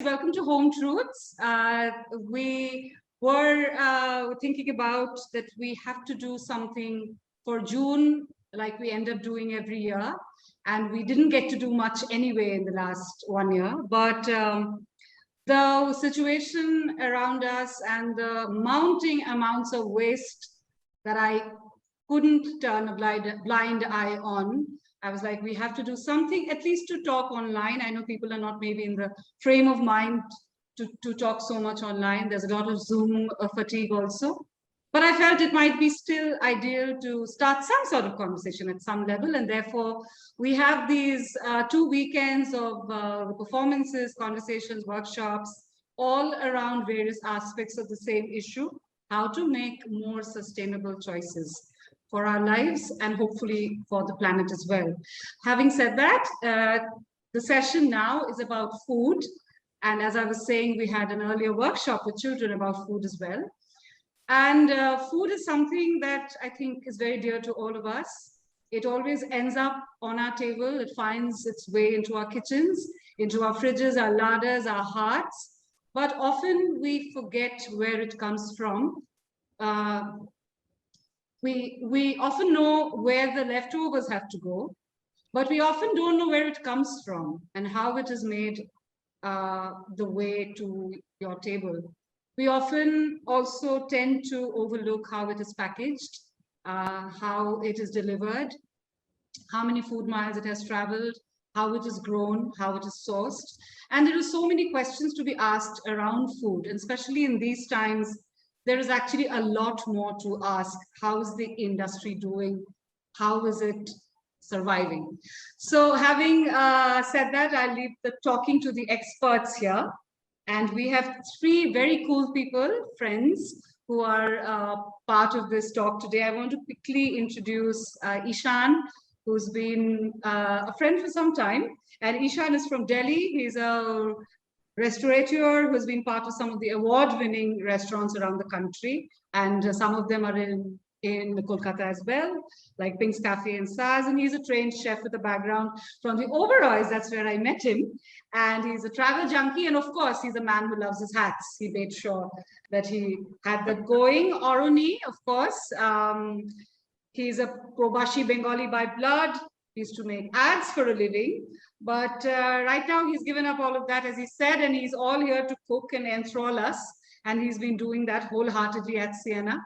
welcome to Home Truths. We were thinking about that we have to do something for June, like we end up doing every year. And we didn't get to do much anyway in the last 1 year. But the situation around us and the mounting amounts of waste that I couldn't turn a blind eye on. I was like, we have to do something, at least to talk online. I know people are not maybe in the frame of mind to talk so much online. There's a lot of Zoom fatigue also. But I felt it might be still ideal to start some sort of conversation at some level. And therefore, we have these 2 weekends of performances, conversations, workshops, all around various aspects of the same issue, how to make more sustainable choices for our lives and hopefully for the planet as well. Having said that, the session now is about food. And as I was saying, we had an earlier workshop with children about food as well. And food is something that I think is very dear to all of us. It always ends up on our table. It finds its way into our kitchens, into our fridges, our larders, our hearts. But often we forget where it comes from. We often know where the leftovers have to go, but we often don't know where it comes from and how it is made the way to your table. We often also tend to overlook how it is packaged, how it is delivered, how many food miles it has traveled, how it is grown, how it is sourced. And there are so many questions to be asked around food, and especially in these times. There is actually a lot more to ask. How is the industry doing? How is it surviving? So having said that, I'll leave the talking to the experts here. And we have 3 very cool people, friends, who are part of this talk today. I want to quickly introduce Eeshaan, who's been a friend for some time. And Eeshaan is from Delhi. He's a restaurateur who's been part of some of the award-winning restaurants around the country, and some of them are in Calcutta as well, like Pink's Cafe and Saz, and he's a trained chef with a background from the Oberois. That's where I met him, and he's a travel junkie, and of course, he's a man who loves his hats. He made sure that he had that going. Oruni, of course, he's a Probashi Bengali by blood. He used to make ads for a living. But right now he's given up all of that, as he said, and he's all here to cook and enthrall us. And he's been doing that wholeheartedly at Sienna.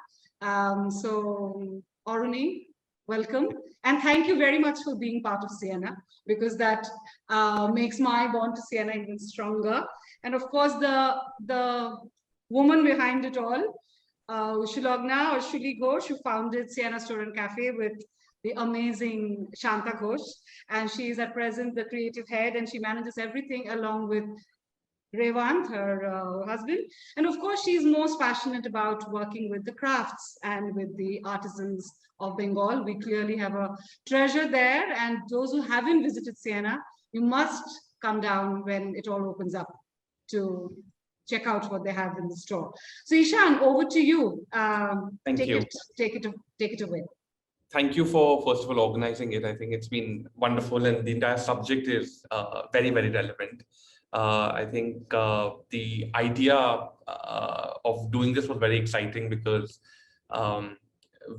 So Oruni, welcome. And thank you very much for being part of Sienna, because that makes my bond to Sienna even stronger. And of course, the woman behind it all, Shilogna or Shuli Ghosh, who founded Sienna Store and Cafe with the amazing Shanta Ghosh, and she is at present the creative head, and she manages everything along with Revant, her husband. And of course, she's most passionate about working with the crafts and with the artisans of Bengal. We clearly have a treasure there, and those who haven't visited Sienna, you must come down when it all opens up to check out what they have in the store. So Eeshaan, over to you. Thank you. Take it away. Thank you for, first of all, organizing it. I think it's been wonderful, and the entire subject is very, very relevant. I think the idea of doing this was very exciting because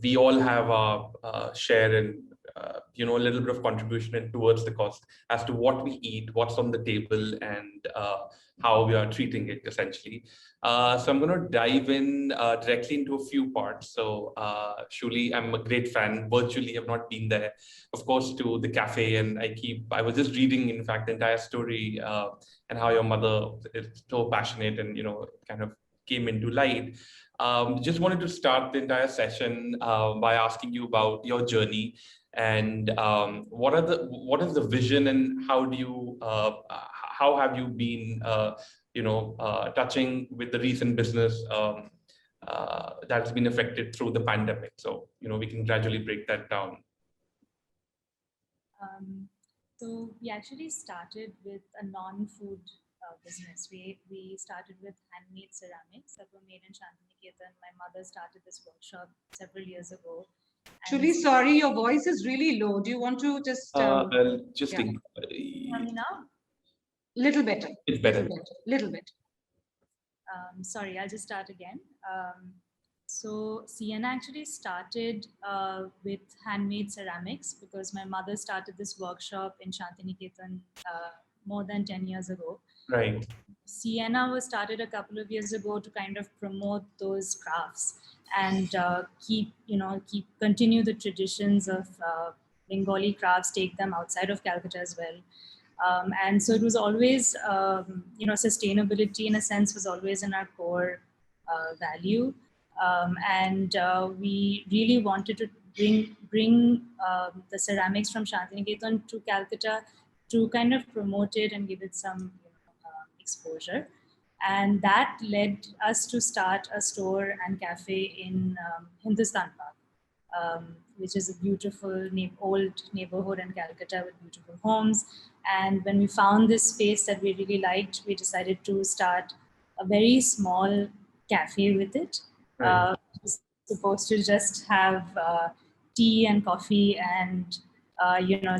we all have a share in, a little bit of contribution towards the cost as to what we eat, what's on the table, and how we are treating it, essentially. So I'm going to dive in directly into a few parts. So Shuli, I'm a great fan. Virtually, I've not been there, of course, to the cafe, and I was just reading, in fact, the entire story and how your mother is so passionate and, kind of came into light. Just wanted to start the entire session by asking you about your journey and what is the vision, and how do you how have you been touching with the recent business that's been affected through the pandemic? So we can gradually break that down. So we actually started with a non-food business. We started with handmade ceramics that were made in Shantiniketan. My mother started this workshop several years ago. Truly sorry, your voice is really low. Do you want to just... I'll just hear me now? Little better. It's better. Little better. Sorry, I'll just start again. So Sienna actually started with handmade ceramics because my mother started this workshop in Shantiniketan more than 10 years ago. Right. Sienna was started a couple of years ago to kind of promote those crafts and continue the traditions of Bengali crafts, take them outside of Calcutta as well. And so it was always, sustainability in a sense was always in our core value. And we really wanted to bring the ceramics from Shantiniketan to Calcutta to kind of promote it and give it some exposure. And that led us to start a store and cafe in Hindustan Park, which is a beautiful old neighborhood in Calcutta with beautiful homes. And when we found this space that we really liked, we decided to start a very small cafe with it. Right. Supposed to just have tea and coffee and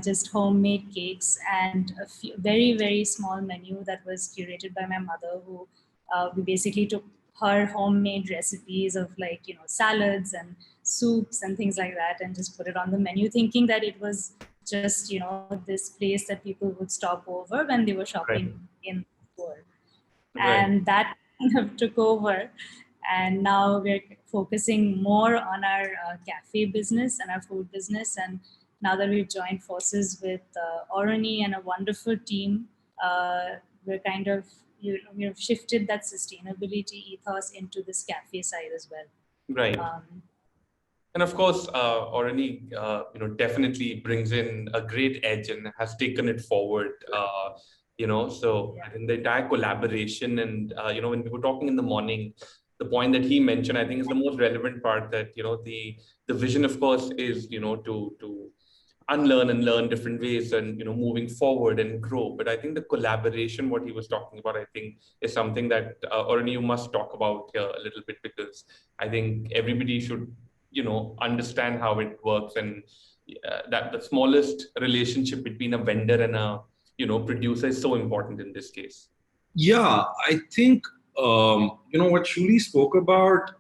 just homemade cakes and a very, very small menu that was curated by my mother, who we basically took her homemade recipes of salads and soups and things like that and just put it on the menu, thinking that it was just this place that people would stop over when they were shopping in the store. And that kind of took over. And now we're focusing more on our cafe business and our food business. And now that we've joined forces with Orani and a wonderful team, we're kind of we've shifted that sustainability ethos into this cafe side as well. Right. And of course, Orani, definitely brings in a great edge and has taken it forward. So I think the entire collaboration and when we were talking in the morning, the point that he mentioned, I think, is the most relevant part. That the vision, of course, is to unlearn and learn different ways and moving forward and grow. But I think the collaboration, what he was talking about, I think, is something that Orani, you must talk about here a little bit, because I think everybody should understand how it works, and that the smallest relationship between a vendor and a producer is so important in this case. Yeah, I think what Shuli spoke about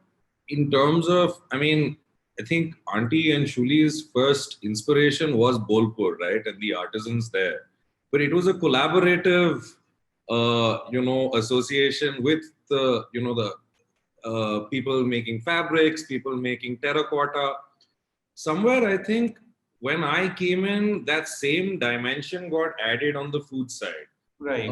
in terms of, I think Auntie and Shuli's first inspiration was Bolpur, right? And the artisans there. But it was a collaborative, association with the people making fabrics, people making terracotta. Somewhere, I think, when I came in, that same dimension got added on the food side. Right.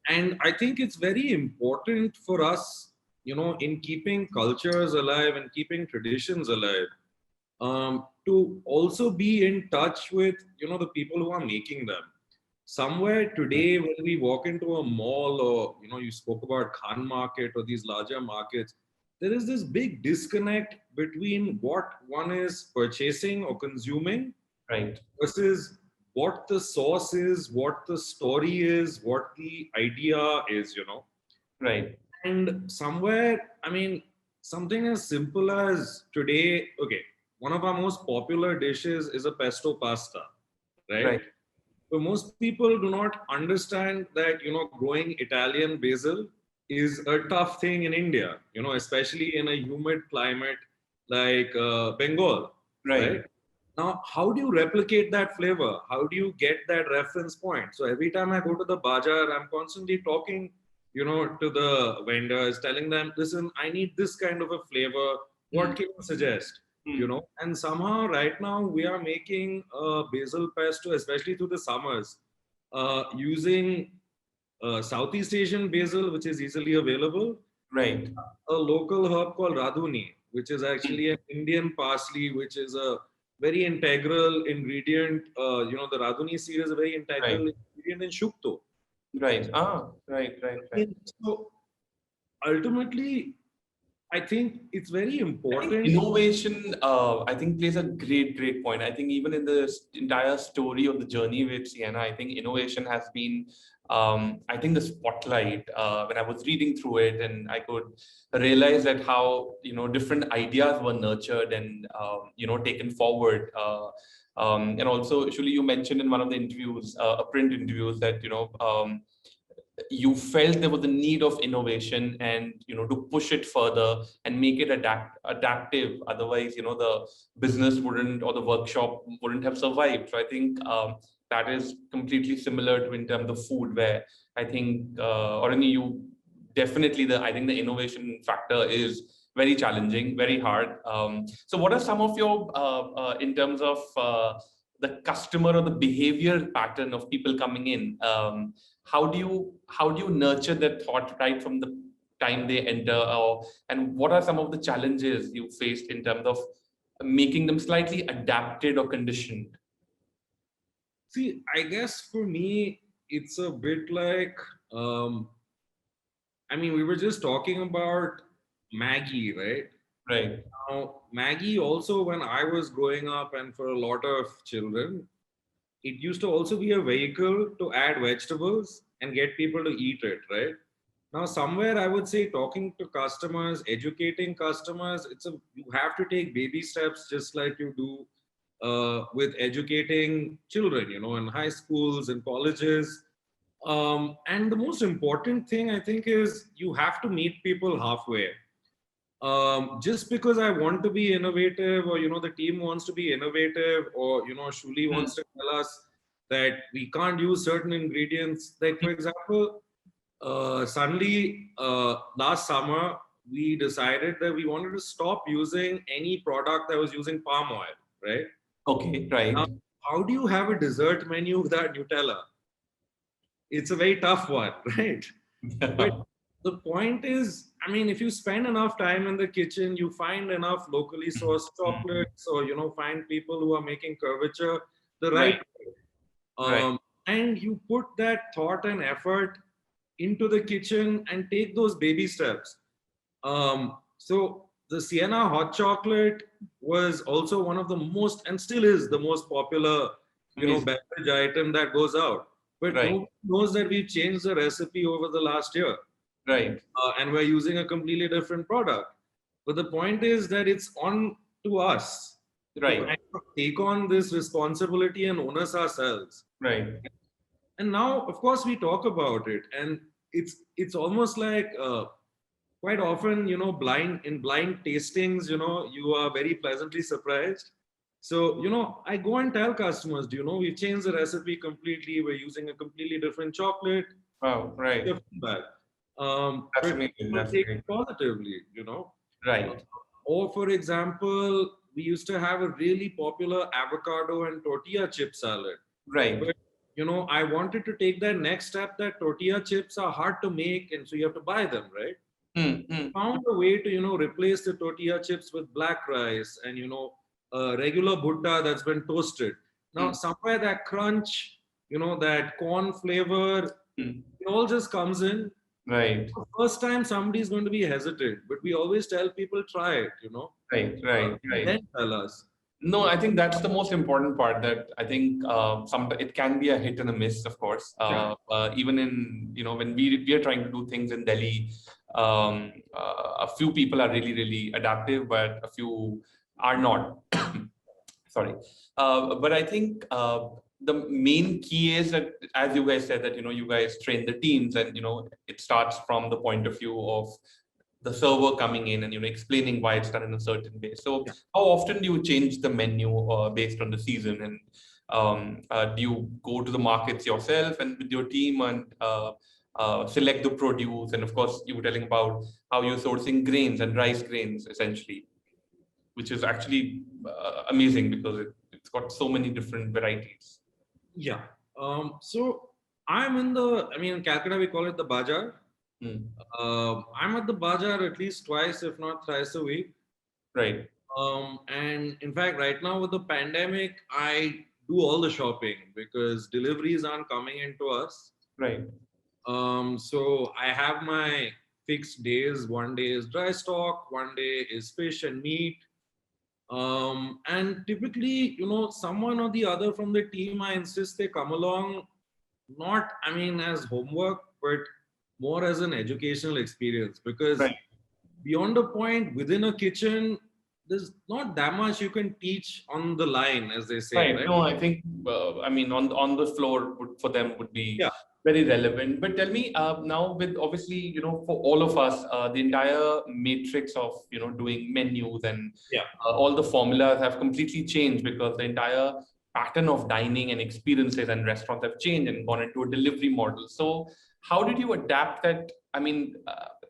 And I think it's very important for us, in keeping cultures alive and keeping traditions alive, to also be in touch with, the people who are making them. Somewhere today, when we walk into a mall or, you spoke about Khan Market or these larger markets, there is this big disconnect between what one is purchasing or consuming, right, versus what the source is, what the story is, what the idea is, Right. And somewhere, something as simple as today, one of our most popular dishes is a pesto pasta, right? So most people do not understand that, growing Italian basil is a tough thing in India, especially in a humid climate like Bengal, right? Now, how do you replicate that flavor? How do you get that reference point? So every time I go to the Baja, I'm constantly talking, to the vendors, telling them, listen, I need this kind of a flavor. What can you suggest? And somehow right now we are making a basil pesto, especially through the summers, using Southeast Asian basil, which is easily available. Right. A local herb called radhuni, which is actually an Indian parsley, which is a very integral ingredient. The radhuni seed is a very integral ingredient in shukto. Right. Right. So ultimately, I think it's very important. Innovation, I think, plays a great point. I think even in the entire story of the journey with Sienna, I think innovation has been, I think, the spotlight. When I was reading through it, and I could realize that how different ideas were nurtured and taken forward. And also, actually, you mentioned in one of the interviews, print interviews, that you felt there was a need of innovation and, to push it further and make it adaptive. Otherwise, the business wouldn't, or the workshop wouldn't have survived. So I think that is completely similar to in terms of food, where I think, you definitely, I think the innovation factor is very challenging, very hard. So what are some of your, in terms of the customer or the behavior pattern of people coming in? How do you nurture that thought right from the time they enter, and what are some of the challenges you faced in terms of making them slightly adapted or conditioned? See, I guess for me, it's a bit like, we were just talking about Maggie, right? Right. Now, Maggie also, when I was growing up, and for a lot of children, it used to also be a vehicle to add vegetables and get people to eat it, right? Now, somewhere I would say talking to customers, educating customers, you have to take baby steps just like you do with educating children, in high schools and colleges. And the most important thing I think is you have to meet people halfway. Just because I want to be innovative, or the team wants to be innovative, or Shuli wants to tell us that we can't use certain ingredients. Like for example, suddenly last summer we decided that we wanted to stop using any product that was using palm oil, right? Okay, right. Now, how do you have a dessert menu without Nutella? It's a very tough one, right? But the point is, if you spend enough time in the kitchen, you find enough locally sourced chocolates, or find people who are making curvature the right way. And you put that thought and effort into the kitchen and take those baby steps. So the Sienna hot chocolate was also one of the most, and still is the most popular, beverage item that goes out. But nobody knows that we've changed the recipe over the last year. Right. And we're using a completely different product. But the point is that it's on to us to take on this responsibility and own us ourselves. Right. And now, of course, we talk about it, and it's almost like quite often, blind tastings, you are very pleasantly surprised. So, I go and tell customers, we've changed the recipe completely. We're using a completely different chocolate. Wow, right. That's amazing. That's take it positively, Right. Or for example, we used to have a really popular avocado and tortilla chip salad. Right. But, I wanted to take that next step, that tortilla chips are hard to make, and so you have to buy them, right? Found a way to, replace the tortilla chips with black rice and, regular bhutta that's been toasted. Now, somewhere that crunch, that corn flavor, it all just comes in. Right. The first time somebody's going to be hesitant, but we always tell people try it, Right. Then tell us. No, I think that's the most important part, that I think it can be a hit and a miss, of course. Even in, when we are trying to do things in Delhi, a few people are really, really adaptive, but a few are not. Sorry. But I think the main key is that, as you guys said, that, you guys train the teams, and, it starts from the point of view of the server coming in and, explaining why it's done in a certain way. So how often do you change the menu based on the season? And do you go to the markets yourself and with your team and select the produce? And of course, you were telling about how you're sourcing grains and rice grains, essentially, which is actually amazing because it's got so many different varieties. Yeah. So I'm in Calcutta, we call it the Baja. I'm at the Baja at least twice, if not thrice a week. Right. And in fact, right now with the pandemic, I do all the shopping because deliveries aren't coming into us. Right. So I have my fixed days. One day is dry stock, one day is fish and meat. And typically, someone or the other from the team, I insist they come along, not, as homework, but more as an educational experience, because beyond a point within a kitchen, there's not that much you can teach on the line, as they say. Right. No, I think, on the floor for them would be Very relevant. But tell me now, with obviously, for all of us, the entire matrix of, doing menus and all the formulas have completely changed because the entire pattern of dining and experiences and restaurants have changed and gone into a delivery model. So how did you adapt that? I mean,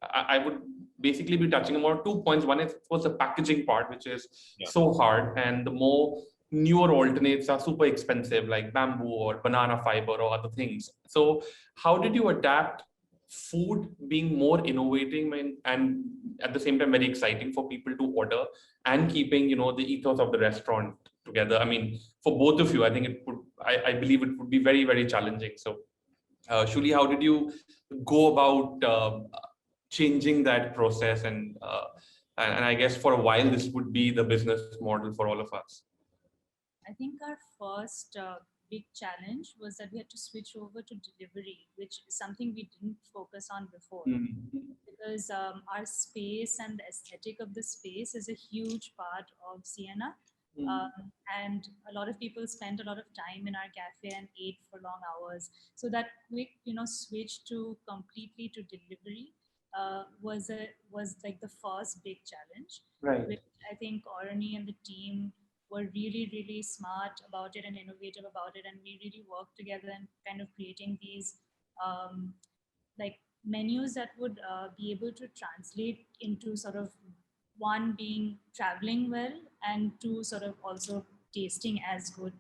I would basically be touching about 2 points. One is, of course, the packaging part, which is so hard, and the more newer alternates are super expensive, like bamboo or banana fiber or other things. So how did you adapt food being more innovating and at the same time very exciting for people to order, and keeping the ethos of the restaurant together? I mean, for both of you, I think it would, I believe it would be very, very challenging. So Shuli, how did you go about changing that process? And I guess for a while this would be the business model for all of us. I think our first big challenge was that we had to switch over to delivery, which is something we didn't focus on before. Because our space and the aesthetic of the space is a huge part of Sienna. And a lot of people spent a lot of time in our cafe and ate for long hours. So that quick, switch to completely to delivery was like the first big challenge. Right. Which I think Orani and the team were really, really smart about it and innovative about it. And we really worked together and kind of creating these like menus that would be able to translate into sort of one being traveling well and two sort of also tasting as good,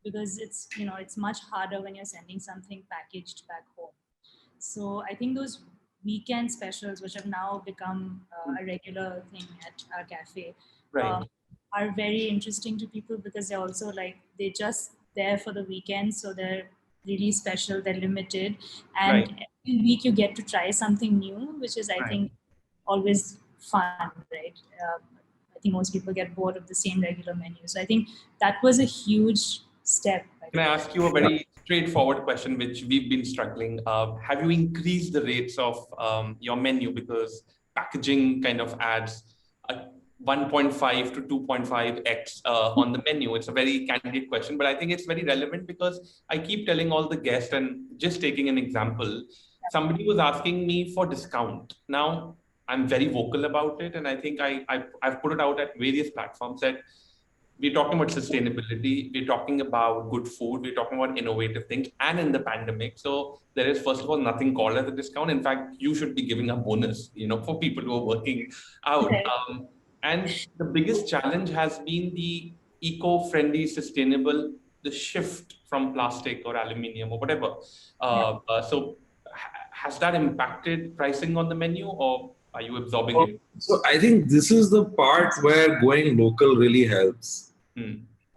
because it's it's much harder when you're sending something packaged back home. So I think those weekend specials, which have now become a regular thing at our cafe, are very interesting to people because they're also they're just there for the weekend, so they're really special, they're limited, and every week you get to try something new, which is I think always fun, right? I think most people get bored of the same regular menu, so I think that was a huge step. Can I ask you a very straightforward question, which we've been struggling? Have you increased the rates of your menu, because packaging kind of adds a 1.5 to 2.5x on the menu? It's a very candid question, but I think it's very relevant because I keep telling all the guests, and just taking an example, somebody was asking me for discount. Now, I'm very vocal about it, and I think I've put it out at various platforms that we're talking about sustainability, we're talking about good food, we're talking about innovative things, and in the pandemic. So there is, first of all, nothing called as a discount. In fact, you should be giving a bonus, for people who are working out. And the biggest challenge has been the eco-friendly, sustainable, the shift from plastic or aluminium or whatever. So has that impacted pricing on the menu, or are you absorbing it? So I think this is the part where going local really helps.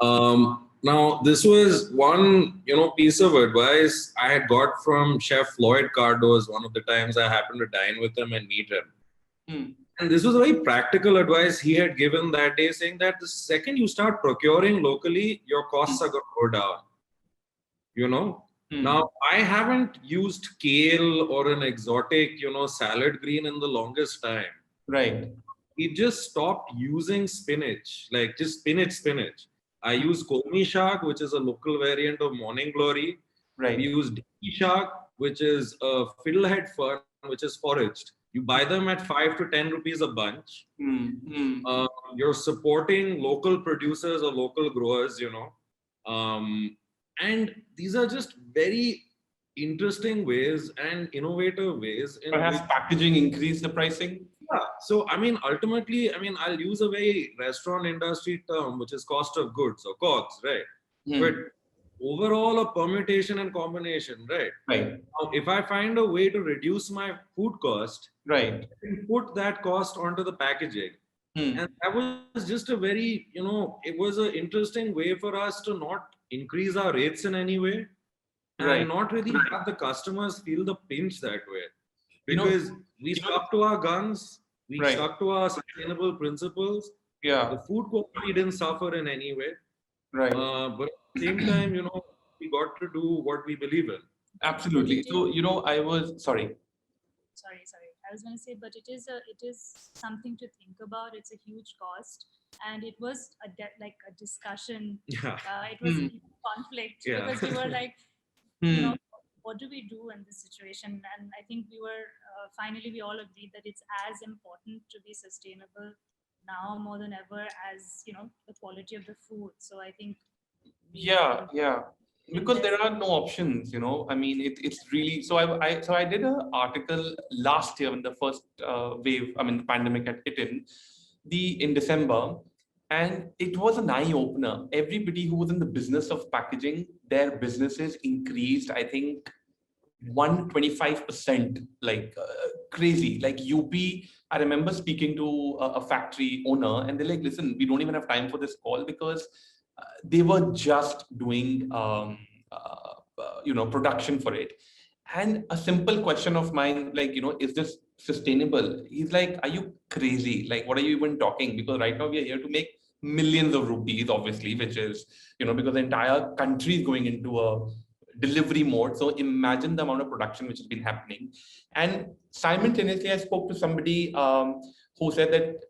Now, this was one, piece of advice I had got from Chef Floyd Cardoz one of the times I happened to dine with him and meet him. And this was a very practical advice he had given that day, saying that the second you start procuring locally, your costs are going to go down, Now, I haven't used kale or an exotic, salad green in the longest time. Right. We just stopped using spinach, like just spinach. I use Komi Shak, which is a local variant of Morning Glory. Right. We use Diki Shak, which is a fiddlehead fern, which is foraged. You buy them at 5 to 10 rupees a bunch. You're supporting local producers or local growers, and these are just very interesting ways and innovative ways. Perhaps packaging increase the pricing? Yeah. So, ultimately, I'll use a very restaurant industry term, which is cost of goods or COGS, right? But overall, a permutation and combination, right? Right. Now, if I find a way to reduce my food cost, right, I can put that cost onto the packaging. And that was just a very, it was an interesting way for us to not increase our rates in any way and not really have the customers feel the pinch that way. Because we stuck to our guns, we stuck to our sustainable principles. Yeah. The food quality didn't suffer in any way. Right. But at the same time, we got to do what we believe in. Absolutely. So, I was sorry. I was going to say, but it is something to think about. It's a huge cost, and it was a discussion. It was a conflict because we were like, what do we do in this situation? And I think finally we all agreed that it's as important to be sustainable now more than ever as, the quality of the food. So I think Yeah, because there are no options, I mean, it's really, so I did an article last year when the first wave, I mean, the pandemic had hit in December, and it was an eye opener. Everybody who was in the business of packaging, their businesses increased, I think, 125%, like crazy. Like UP, I remember speaking to a factory owner, and they're like, listen, we don't even have time for this call because they were just doing production for it. And a simple question of mine, like, is this sustainable? He's like, are you crazy? Like, what are you even talking? Because right now we are here to make millions of rupees, obviously, which is, because the entire country is going into a delivery mode. So imagine the amount of production which has been happening. And simultaneously, I spoke to somebody who said that,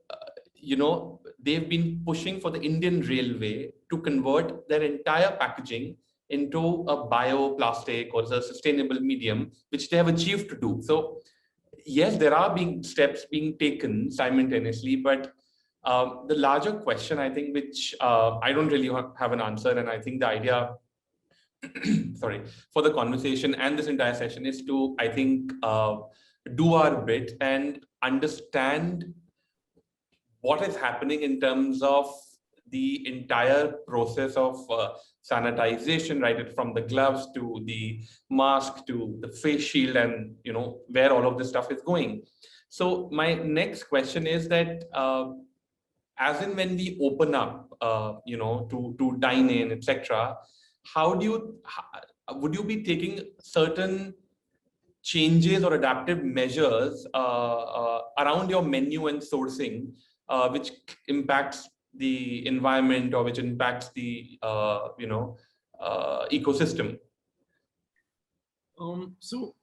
they've been pushing for the Indian Railway to convert their entire packaging into a bioplastic or a sustainable medium, which they have achieved to do. So yes, there are steps being taken simultaneously, but the larger question, I think, which I don't really have an answer, and I think the idea sorry, for the conversation and this entire session is to, I think, do our bit and understand what is happening in terms of the entire process of sanitization, right? From the gloves to the mask to the face shield, and where all of this stuff is going. So my next question is that as in when we open up, to dine in, etc., would you be taking certain changes or adaptive measures around your menu and sourcing, which impacts the environment or which impacts the ecosystem? So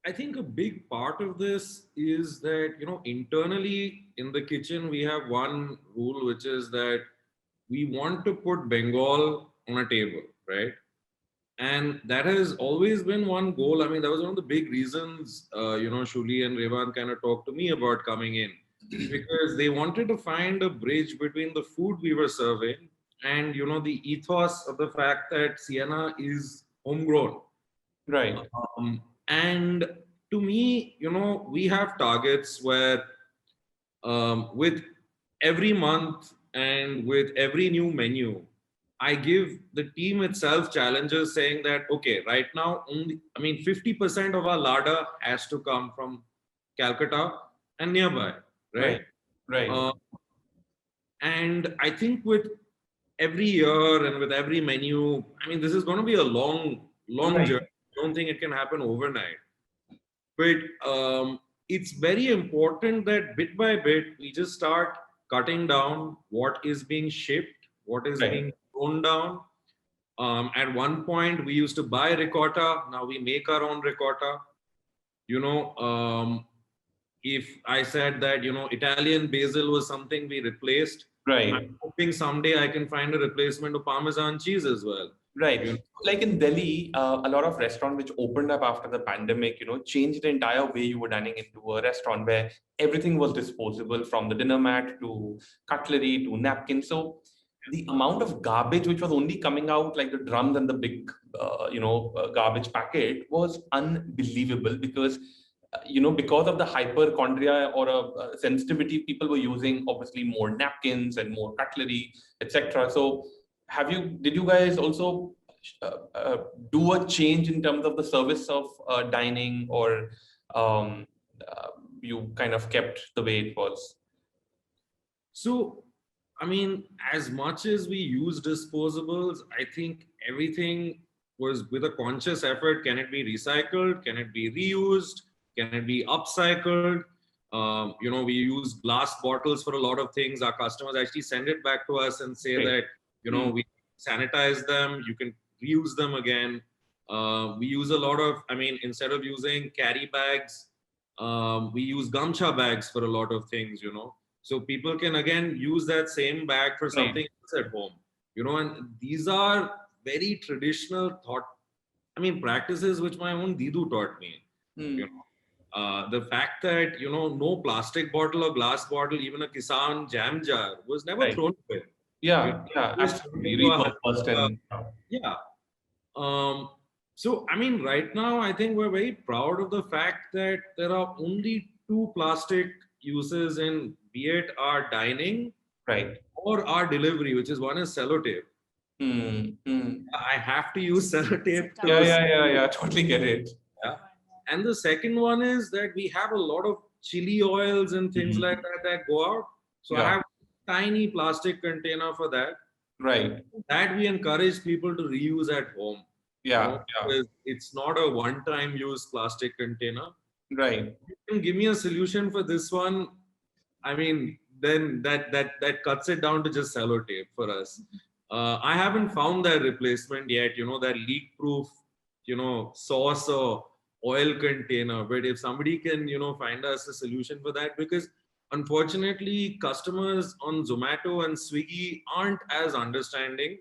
I think a big part of this is that, internally in the kitchen, we have one rule, which is that we want to put Bengal on a table, right? And that has always been one goal. I mean, that was one of the big reasons, Shuli and Revan kind of talked to me about coming in, because they wanted to find a bridge between the food we were serving and, the ethos of the fact that Sienna is homegrown. Right. And to me, we have targets where with every month and with every new menu, I give the team itself challenges saying that, okay, right now, 50% of our larder has to come from Calcutta and nearby, right? Right. And I think with every year and with every menu, this is going to be a long journey. I don't think it can happen overnight. But it's very important that bit by bit, we just start cutting down what is being shipped, what is being thrown down. At one point, we used to buy ricotta. Now we make our own ricotta. If I said that, Italian basil was something we replaced, I'm hoping someday I can find a replacement of Parmesan cheese as well. Right. Like in Delhi, a lot of restaurants which opened up after the pandemic, changed the entire way you were dining into a restaurant, where everything was disposable, from the dinner mat to cutlery to napkins. So the amount of garbage which was only coming out, like the drums and the big, garbage packet, was unbelievable, because because of the hypochondria or a sensitivity, people were using obviously more napkins and more cutlery, etc. So did you guys also do a change in terms of the service of dining, or you kind of kept the way it was? So, as much as we use disposables, I think everything was with a conscious effort. Can it be recycled? Can it be reused? Can it be upcycled? We use glass bottles for a lot of things. Our customers actually send it back to us and say that, we sanitize them, you can reuse them again. We use a lot of, instead of using carry bags, we use gamcha bags for a lot of things, So people can again use that same bag for something else at home, and these are very traditional thought I mean, practices which my own Didu taught me. You know, the fact that, you know, no plastic bottle or glass bottle, even a Kisan jam jar was never Right. thrown away. Yeah, It was turned absolutely. into Repurposed and yeah. So, I mean, right now, I think we're very proud of the fact that there are only two plastic uses in, be it our dining right. or our delivery, which is one is sellotape. I have to use sellotape to. Yeah. Totally get it. Yeah. And the second one is that we have a lot of chili oils and things like that go out. So I have a tiny plastic container for that. Right. That we encourage people to reuse at home. Yeah. Because it's not a one-time use plastic container. Right. You can give me a solution for this one. I mean, then that cuts it down to just sellotape for us. I haven't found that replacement yet. You know, that leak-proof, you know, sauce or oil container. But if somebody can, you know, find us a solution for that, because unfortunately, customers on Zomato and Swiggy aren't as understanding.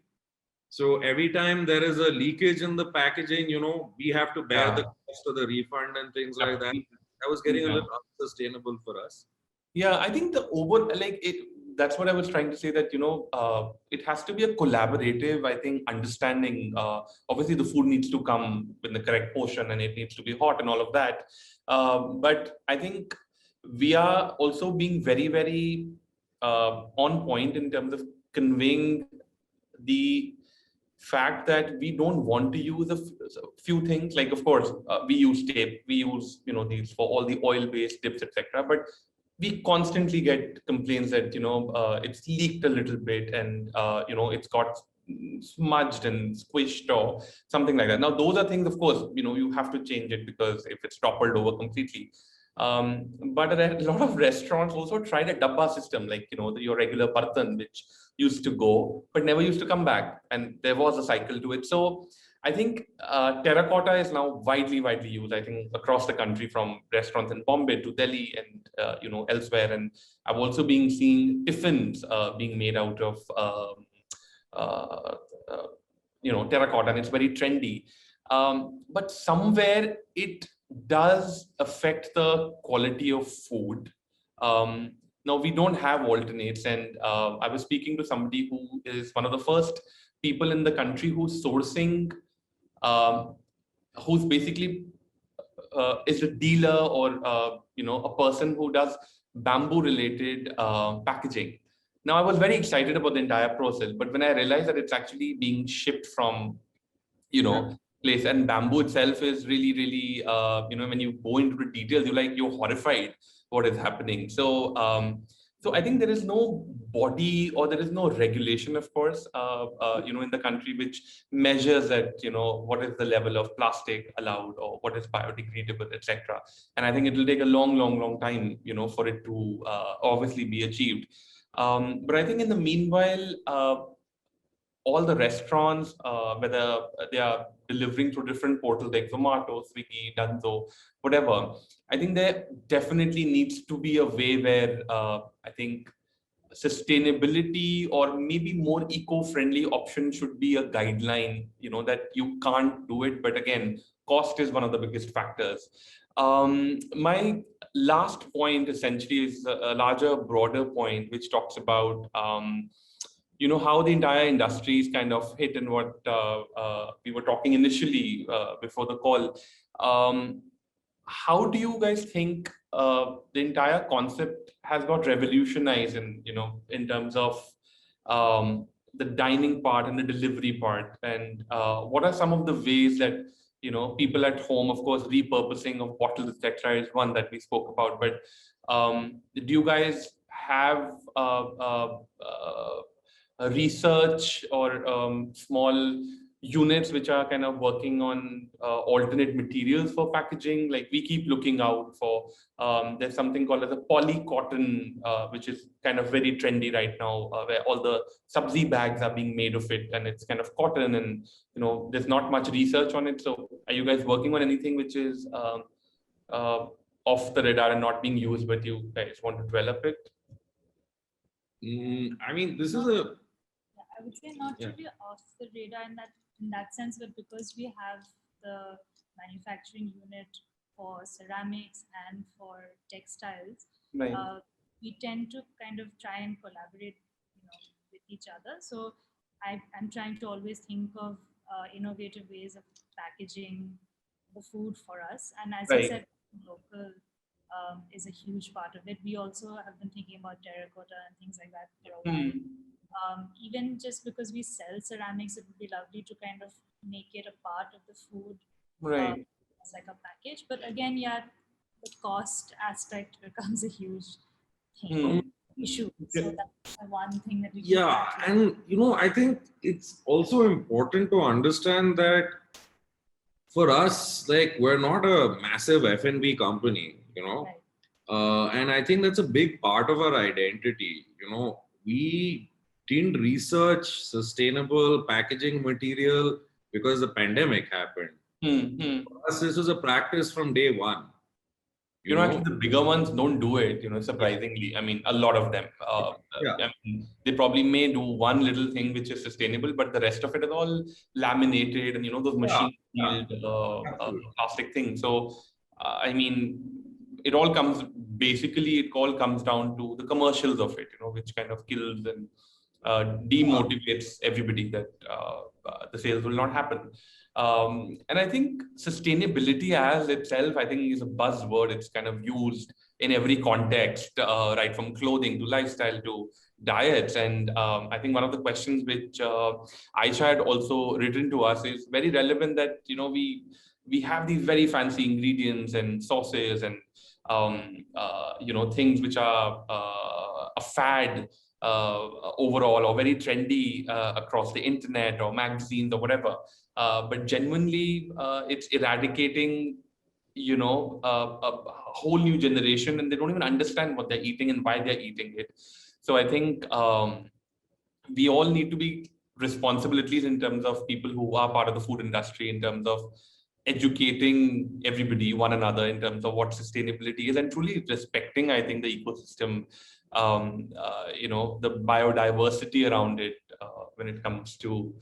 So every time there is a leakage in the packaging, you know, we have to bear the cost of the refund and things like that. That was getting a little unsustainable for us. Yeah, I think that's what I was trying to say, that, you know, it has to be a collaborative, I think, understanding. Obviously, the food needs to come in the correct portion and it needs to be hot and all of that. But I think we are also being very, very on point in terms of conveying the fact that we don't want to use a few things. Like, of course, we use tape, we use, you know, these for all the oil-based dips, etc. But we constantly get complaints that, you know, it's leaked a little bit and, you know, it's got smudged and squished or something like that. Now, those are things, of course, you know, you have to change it, because if it's toppled over completely. But a lot of restaurants also tried a dabba system, like, you know, your regular bartan, which used to go but never used to come back, and there was a cycle to it. So I think terracotta is now widely used, I think, across the country, from restaurants in Bombay to Delhi and you know, elsewhere. And I've also been seeing tiffins being made out of uh, uh, you know, terracotta, and it's very trendy. But somewhere it does affect the quality of food. Now, we don't have alternates, and I was speaking to somebody who is one of the first people in the country who's sourcing, who's basically is a dealer or you know, a person who does bamboo related packaging. Now, I was very excited about the entire process, but when I realized that it's actually being shipped from, you know, place, and bamboo itself is really, really, you know, when you go into the details, you're horrified what is happening. So so I think there is no body, or there is no regulation, of course, you know, in the country, which measures that, you know, what is the level of plastic allowed, or what is biodegradable, etc. And I think it will take a long time, you know, for it to obviously be achieved. But I think in the meanwhile, all the restaurants, whether they are delivering through different portals like Zomato, Swiggy, Dunzo, whatever, I think there definitely needs to be a way where I think sustainability, or maybe more eco-friendly option, should be a guideline, you know, that you can't do it. But again, cost is one of the biggest factors. My last point essentially is a larger, broader point, which talks about you know, how the entire industry is kind of hit, and what we were talking initially before the call. How do you guys think the entire concept has got revolutionized in, you know, in terms of the dining part and the delivery part? And what are some of the ways that, you know, people at home, of course, repurposing of bottles, etc., is one that we spoke about. But do you guys have research or small units which are kind of working on alternate materials for packaging? Like, we keep looking out for, there's something called as a poly cotton, which is kind of very trendy right now, where all the sabzi bags are being made of it, and it's kind of cotton, and, you know, there's not much research on it. So are you guys working on anything which is off the radar and not being used, but you guys want to develop it? I mean, this is a. I would say not really off the radar in that sense, but because we have the manufacturing unit for ceramics and for textiles, Right. we tend to kind of try and collaborate, with each other. So I'm trying to always think of innovative ways of packaging the food for us. And as I said, local is a huge part of it. We also have been thinking about terracotta and things like that for a while. Even just because we sell ceramics, it would be lovely to kind of make it a part of the food, as like a package. But again, the cost aspect becomes a huge issue. So that's one thing that we and I think it's also important to understand that for us, like, we're not a massive F&B company, and I think that's a big part of our identity. We didn't research sustainable packaging material because the pandemic happened. For us, this was a practice from day one. Actually, the bigger ones don't do it, surprisingly. I mean, a lot of them. I mean, they probably may do one little thing which is sustainable, but the rest of it is all laminated and, those machine-sealed plastic things. So, I mean, it all comes down to the commercials of it, which kind of kills and demotivates everybody that the sales will not happen. And I think sustainability as itself, I think, is a buzzword. It's kind of used in every context, right from clothing to lifestyle to diets. And I think one of the questions which Aisha had also written to us is very relevant, that, we have these very fancy ingredients and sauces and, things which are a fad overall, or very trendy across the internet or magazines or whatever. But genuinely, it's eradicating, a whole new generation, and they don't even understand what they're eating and why they're eating it. So I think we all need to be responsible, at least in terms of people who are part of the food industry, in terms of educating everybody, one another, in terms of what sustainability is, and truly respecting, I think, the ecosystem, the biodiversity around it when it comes to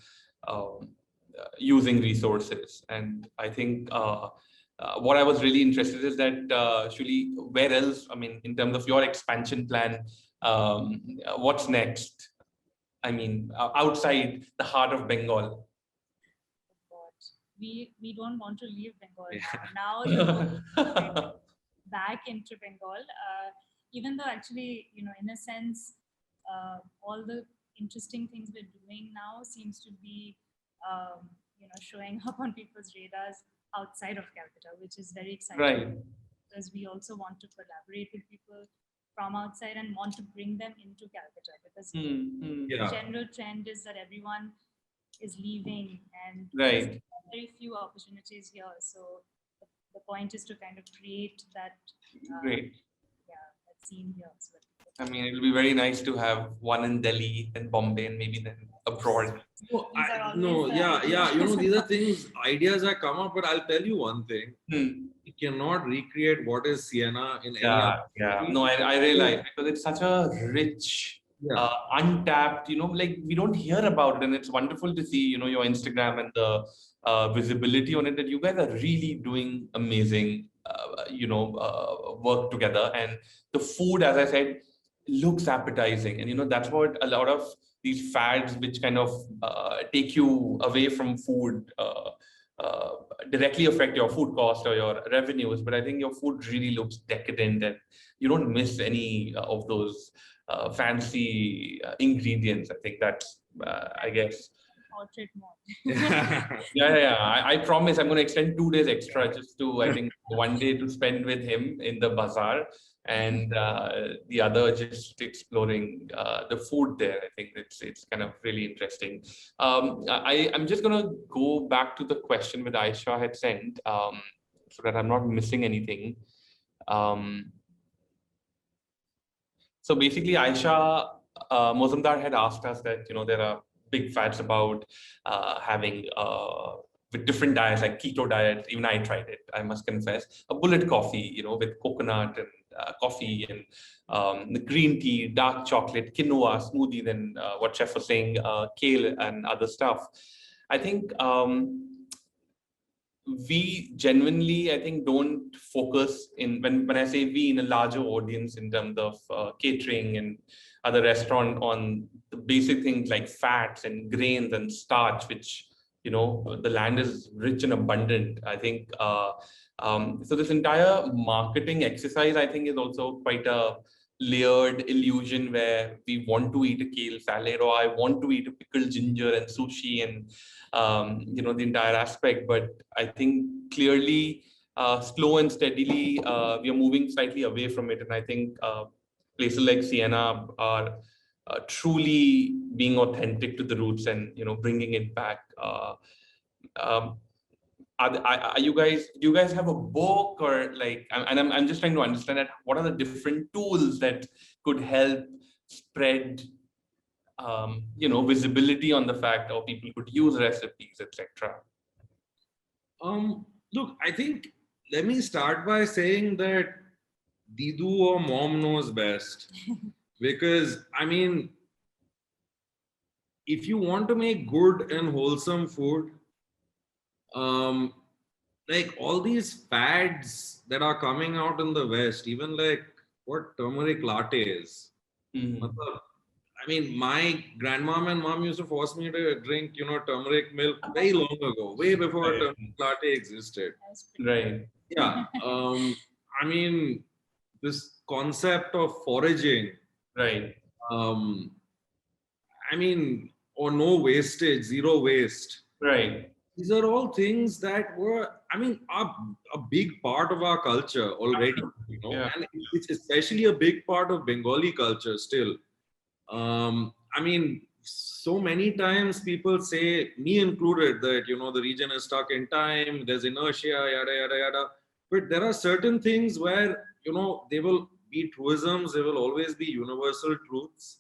using resources. And I think what I was really interested is that, Shuli, where else, I mean, in terms of your expansion plan, what's next? I mean, outside the heart of Bengal. We don't want to leave Bengal now. Back into Bengal, even though actually, in a sense, all the interesting things we're doing now seems to be, showing up on people's radars outside of Calcutta, which is very exciting. Right. Because we also want to collaborate with people from outside and want to bring them into Calcutta, because the general trend is that everyone is leaving and there's very few opportunities here. So the point is to kind of create that that scene here. So I mean, it'll be very nice to have one in Delhi, then Bombay, and maybe then abroad. These are things, ideas that come up, but I'll tell you one thing. You cannot recreate what is Sienna in any other country. No, I realize, because it's such a rich, untapped, like, we don't hear about it, and it's wonderful to see, your Instagram and the visibility on it, that you guys are really doing amazing, work together. And the food, as I said, looks appetizing, and that's what a lot of these fads, which kind of take you away from food, directly affect your food cost or your revenues. But I think your food really looks decadent, and you don't miss any of those fancy ingredients. I think that's, I guess. Portrait mode. I promise I'm going to extend 2 days extra, just to, I think, one day to spend with him in the bazaar, and the other just exploring the food there. I think it's kind of really interesting. I'm just going to go back to the question that Aisha had sent, so that I'm not missing anything. So basically, Aisha Mozumdar had asked us that, there are big fads about having with different diets, like keto diet. Even I tried it, I must confess. A bullet coffee, with coconut and coffee, and the green tea, dark chocolate, quinoa smoothie, then what Chef was saying, kale and other stuff. I think we genuinely, I think, don't focus in, when I say we, in a larger audience in terms of catering and other restaurant, on the basic things like fats and grains and starch, which, the land is rich and abundant. I think, so this entire marketing exercise, I think, is also quite a layered illusion, where we want to eat a kale salad, or I want to eat a pickled ginger and sushi and the entire aspect. But I think clearly, slow and steadily, we are moving slightly away from it. And I think places like Sienna are truly being authentic to the roots and bringing it back. Are you guys, do you guys have a book, or like, and I'm just trying to understand that what are the different tools that could help spread visibility on the fact, or people could use recipes, etc. Look, I think, let me start by saying that Didu or mom knows best. Because, I mean, if you want to make good and wholesome food, like all these fads that are coming out in the West, even like what turmeric latte is. I mean, my grandmom and mom used to force me to drink, turmeric milk very long ago, way before turmeric latte existed. Right. Yeah. I mean, this concept of foraging. Right. I mean, or no wastage, zero waste. Right. These are all things that were, I mean, are a big part of our culture already, Yeah. And it's especially a big part of Bengali culture still. I mean, so many times people say, me included, that, the region is stuck in time, there's inertia, yada, yada, yada. But there are certain things where, they will be truisms, there will always be universal truths.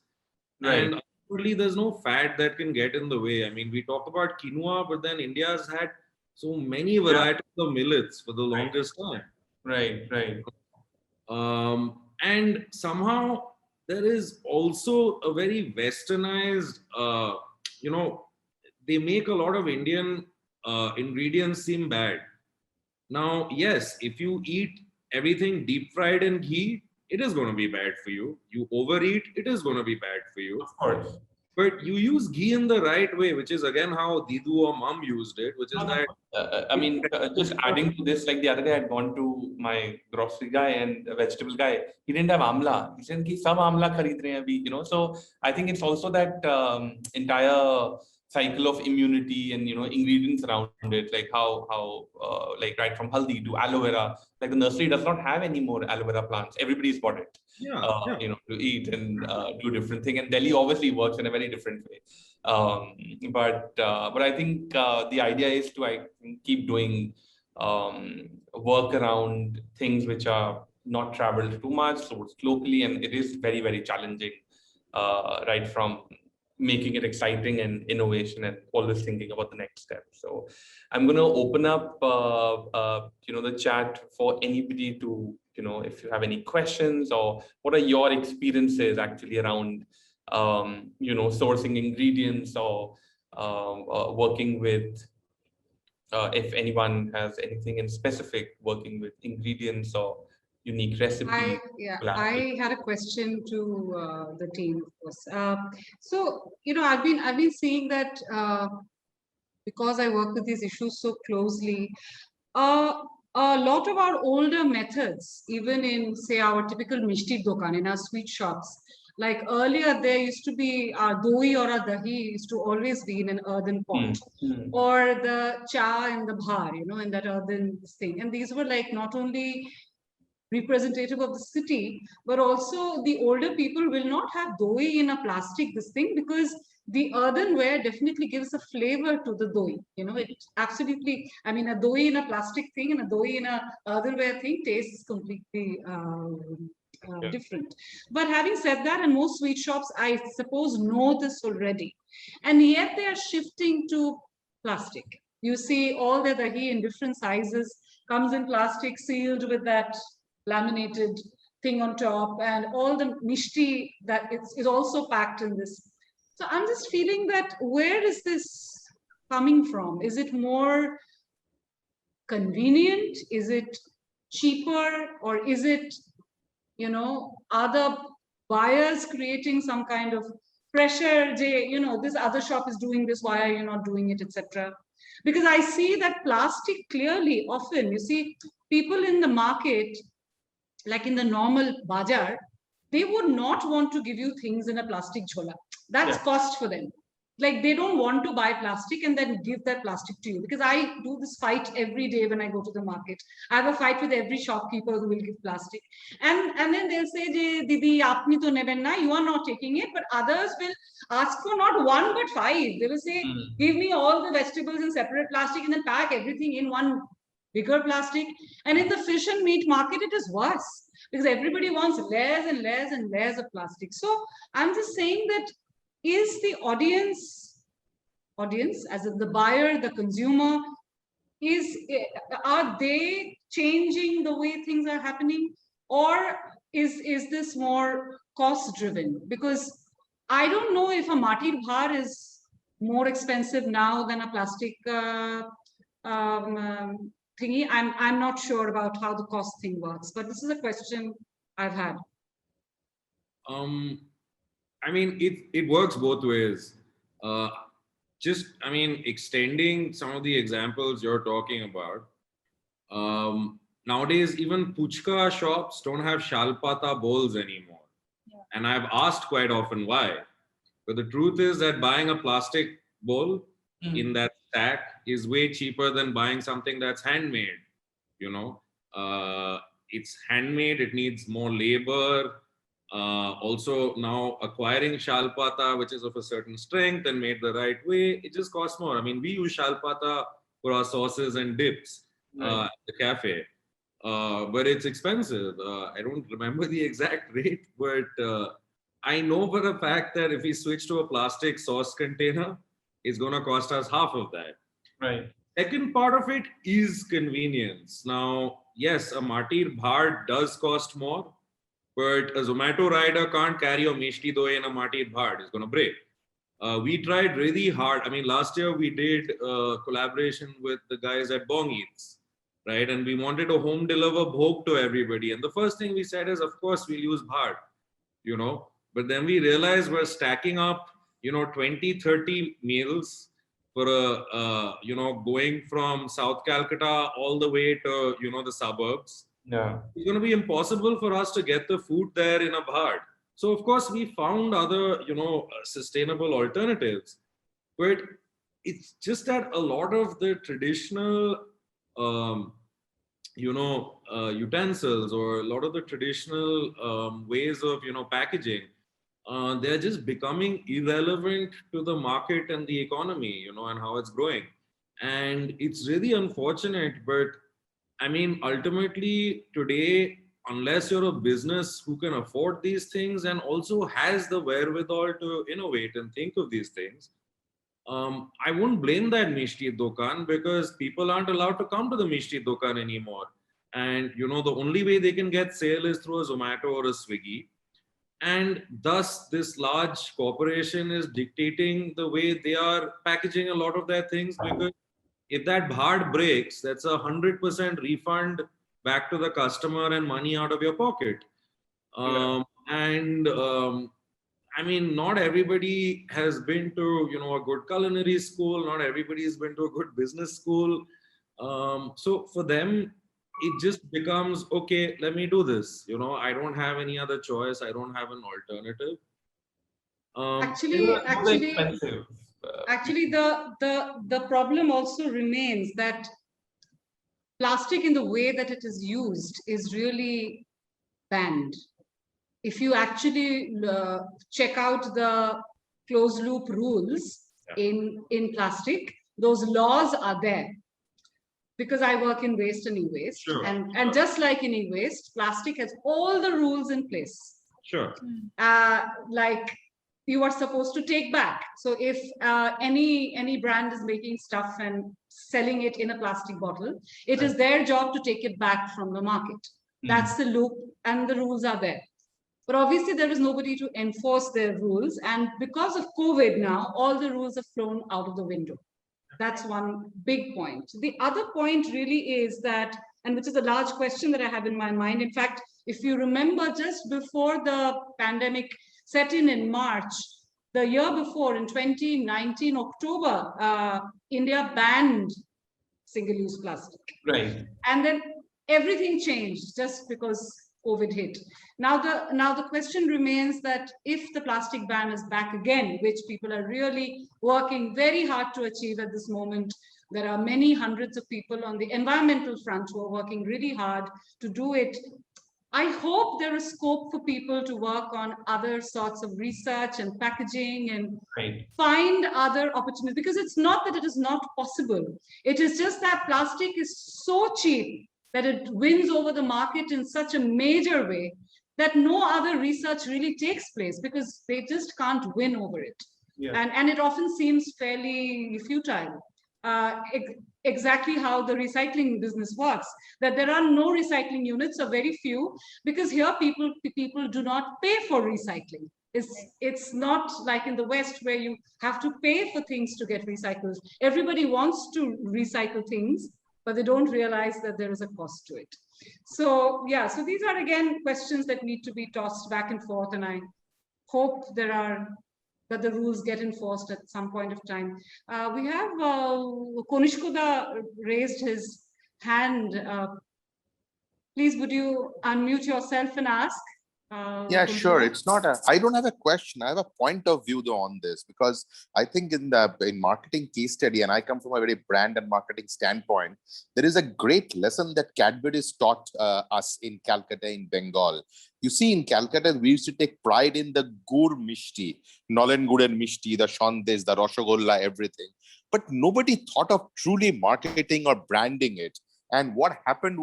Right. And ultimately, there's no fad that can get in the way. I mean, we talk about quinoa, but then India has had so many varieties of millets for the longest time. Right, right. And somehow there is also a very westernized, they make a lot of Indian ingredients seem bad. Now, yes, if you eat everything deep fried in ghee, it is going to be bad for you. You overeat, it is going to be bad for you. Of course. But you use ghee in the right way, which is again how Didu or mom used it, which is that. I mean, just adding to this, like the other day I'd gone to my grocery guy and a vegetable guy. He didn't have amla. He said, "Ki sab amla kharid rahe hain abhi," So I think it's also that entire cycle of immunity and ingredients around it, like how like right from haldi to aloe vera. Like the nursery does not have any more aloe vera plants. Everybody's bought it. To eat and do a different thing. And Delhi obviously works in a very different way. But I think the idea is to keep doing work around things which are not traveled too much, sourced locally, and it is very, very challenging, right from making it exciting and innovation and always thinking about the next step. So I'm going to open up, the chat for anybody to, if you have any questions, or what are your experiences actually around, sourcing ingredients, or working with, if anyone has anything in specific, working with ingredients or unique recipes. I had a question to the team, of course. So, I've been seeing that because I work with these issues so closely, a lot of our older methods, even in, say, our typical mishti dokan, in our sweet shops, like earlier, there used to be doi or a dahi used to always be in an earthen pot, or the cha and the bhar, in that earthen thing. And these were like not only representative of the city, but also the older people will not have doi in a plastic this thing, because the earthenware definitely gives a flavor to the doi. It absolutely, I mean, a doi in a plastic thing and a doi in a earthenware thing tastes completely different. But having said that, and most sweet shops, I suppose, know this already. And yet they are shifting to plastic. You see all the dahi in different sizes, comes in plastic, sealed with that laminated thing on top, and all the mishti that is also packed in this. So I'm just feeling that, where is this coming from? Is it more convenient? Is it cheaper? Or is it, are the buyers creating some kind of pressure? This other shop is doing this, why are you not doing it, etc. Because I see that plastic clearly, often, you see, people in the market, like in the normal bazaar, they would not want to give you things in a plastic jhola. That's cost for them. Like, they don't want to buy plastic and then give that plastic to you. Because I do this fight every day when I go to the market. I have a fight with every shopkeeper who will give plastic. And then they'll say, Didi, aapni to neben na, you are not taking it. But others will ask for not one, but 5. They will say, give me all the vegetables in separate plastic and then pack everything in one bigger plastic. And in the fish and meat market, it is worse. Because everybody wants layers and layers and layers of plastic. So I'm just saying that, is the audience, as in the buyer, the consumer, are they changing the way things are happening? Or is this more cost driven? Because I don't know if a matir bhar is more expensive now than a plastic thingy. I'm not sure about how the cost thing works, but this is a question I've had. I mean, it works both ways. Extending some of the examples you're talking about. Nowadays, even puchka shops don't have shalpata bowls anymore. Yeah. And I've asked quite often why. But the truth is that buying a plastic bowl in that stack is way cheaper than buying something that's handmade. It's handmade, it needs more labor. Also now acquiring shalpata, which is of a certain strength and made the right way, it just costs more. I mean, we use shalpata for our sauces and dips at the cafe, but it's expensive. I don't remember the exact rate, but I know for a fact that if we switch to a plastic sauce container, it's going to cost us half of that. Right. Second part of it is convenience. Now, yes, a matir bhar does cost more, but a Zomato rider can't carry a mishti doi in a matir bhar. It's going to break. We tried really hard. I mean, last year we did a collaboration with the guys at Bong Eats, right? And we wanted to home deliver bhog to everybody. And the first thing we said is, of course, we'll use bhar, But then we realized we're stacking up, 20, 30 meals for going from South Calcutta all the way to, the suburbs. Yeah. It's going to be impossible for us to get the food there in a bhar. So of course we found other, sustainable alternatives, but it's just that a lot of the traditional, utensils or a lot of the traditional ways of, packaging, they're just becoming irrelevant to the market and the economy, and how it's growing. And it's really unfortunate, but I mean, ultimately today, unless you're a business who can afford these things and also has the wherewithal to innovate and think of these things, I wouldn't blame that Mishti Dokan, because people aren't allowed to come to the Mishti Dokan anymore. And, the only way they can get sale is through a Zomato or a Swiggy. And thus, this large corporation is dictating the way they are packaging a lot of their things, because if that bhar breaks, that's 100% refund back to the customer and money out of your pocket. I mean, not everybody has been to, a good culinary school. Not everybody has been to a good business school. So for them, it just becomes, okay, let me do this. I don't have any other choice. I don't have an alternative. Actually, the problem also remains that plastic in the way that it is used is really banned. If you actually check out the closed loop rules in plastic, those laws are there. Because I work in waste and e-waste. Sure. And just like in e-waste, plastic has all the rules in place. Sure. Like you are supposed to take back. So if any brand is making stuff and selling it in a plastic bottle, it is their job to take it back from the market. That's the loop, and the rules are there. But obviously there is nobody to enforce their rules. And because of COVID now, all the rules have flown out of the window. That's one big point. The other point really is that, and which is a large question that I have in my mind. In fact, if you remember, just before the pandemic set in March, the year before, in 2019, October, India banned single-use plastic. Right. And then everything changed just because COVID hit. Now the question remains that if the plastic ban is back again, which people are really working very hard to achieve at this moment, there are many hundreds of people on the environmental front who are working really hard to do it. I hope there is scope for people to work on other sorts of research and packaging and find other opportunities, because it's not that it is not possible. It is just that plastic is so cheap that it wins over the market in such a major way that no other research really takes place because they just can't win over it. Yeah. And it often seems fairly futile. Exactly how the recycling business works, that there are no recycling units, or very few, because here people do not pay for recycling. It's not like in the West where you have to pay for things to get recycled. Everybody wants to recycle things, but they don't realize that there is a cost to it. So yeah, so these are again questions that need to be tossed back and forth, and I hope that the rules get enforced at some point of time. We have Konishkuda raised his hand. Please, would you unmute yourself and ask? Yeah, sure. It's not I don't have a question. I have a point of view though on this, because I think in marketing case study, and I come from a very brand and marketing standpoint, there is a great lesson that Cadbury's taught us in Calcutta, in Bengal. You see, in Calcutta, we used to take pride in the gur mishti, Nolen gur and mishti, the shandesh, the rashogolla, everything. But nobody thought of truly marketing or branding it. And what happened